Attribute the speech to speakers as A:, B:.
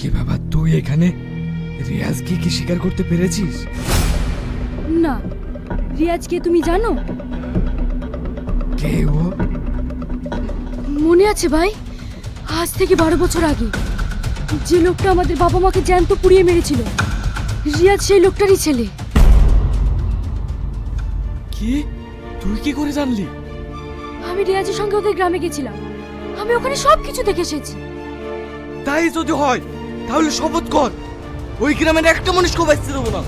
A: কি বাবা, তুই এখানে রিয়াজকে কি স্বীকার করতে পেরেছিস?
B: না, রিয়াজকে তুমি জানো?
A: কে ও?
B: মনে আছে ভাই, আজ থেকে 12 বছর আগে যে লোকটা আমাদের বাবা মাকে জ্যান্ত পুড়িয়ে মেরেছিল, রিয়াজ সেই লোকটারই ছেলে।
A: কি? তুই কি করে জানলি?
B: আমি রিয়াজের সঙ্গে ওদের গ্রামে গেছিলাম, আমি ওখানে সব কিছু দেখে এসেছি।
A: তাই যদি হয় তাহলে শপথ কর ওই গ্রামের একটা মানুষকে বাঁচতে দেবো না।